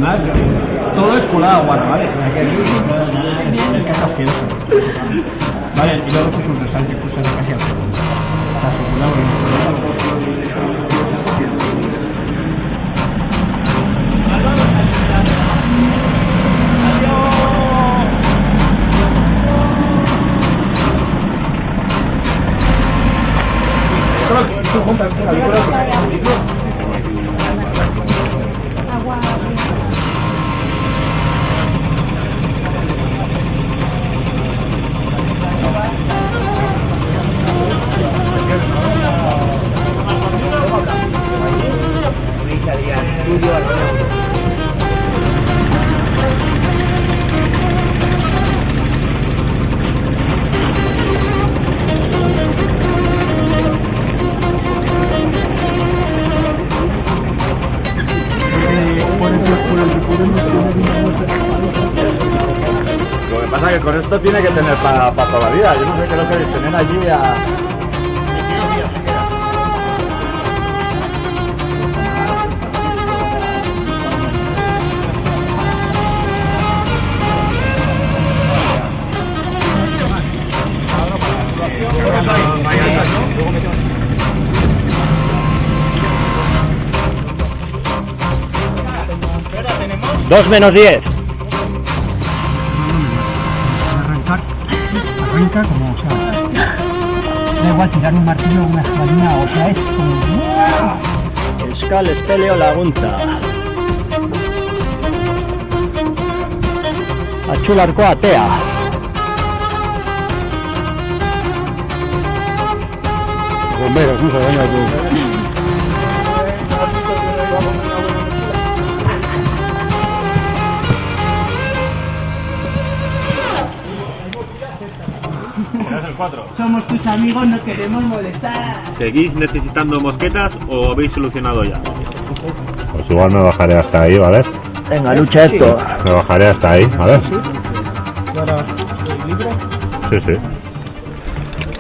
Además, todo es colado agua, ¿vale? Es que es asqueroso. Vale, y luego pues un resalte que usa casi al segundo. Está asegurado Lo que pasa es que con esto tiene que tener para toda la vida. Yo no sé qué es lo que tener allí a... Dos menos 10. Arranca como, o sea, da igual tirar un martillo o una jabalina, o sea, es como... Escal Espeleo Lagunta. Achularko Atea. Bomberos, no se venga tú. Somos tus amigos, no queremos molestar. ¿Seguís necesitando mosquetas o habéis solucionado ya? Pues igual me bajaré hasta ahí, ¿vale? Venga, lucha esto. Me bajaré hasta ahí, ¿vale? ¿Y ahora estoy libre? Sí, sí.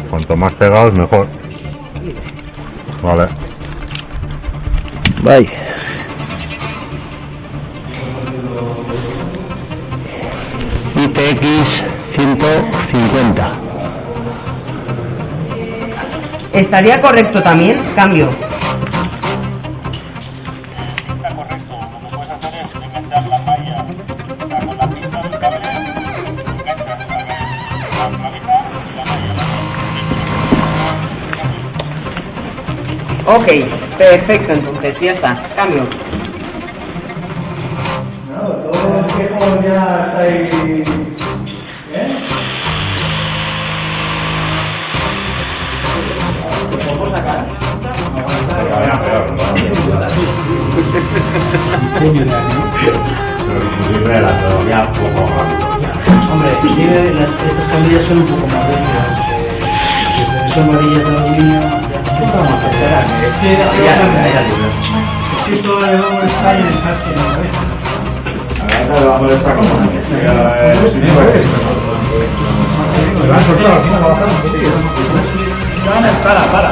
Cuanto más pegados, mejor. Vale. Bye. ITX 150. ¿Estaría correcto también? Cambio. Ok, perfecto, entonces ya está, cambio. No, todo el tiempo ya está ahí... Hombre, estas camillas son un poco más rígidas. Son amarillas de aluminio. Vamos a esperar. Es que esto le va a molestar y desastre, ¿no? Ahora le va a molestar como... Para.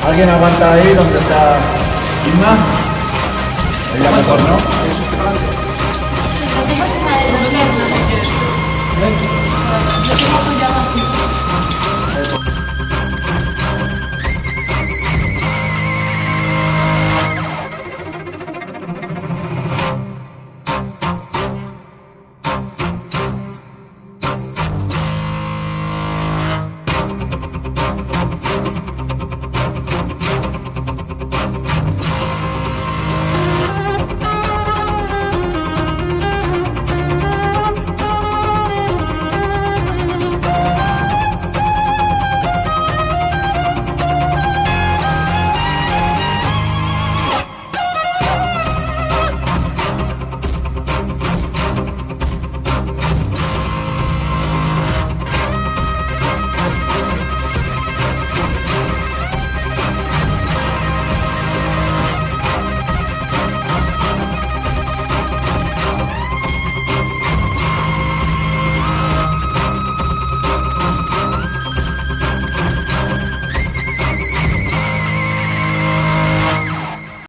¿Alguien aguanta ahí donde está Inma? Ella mejor, ¿no? Lo tengo encima de los piernas. Lo tengo apoyado aquí.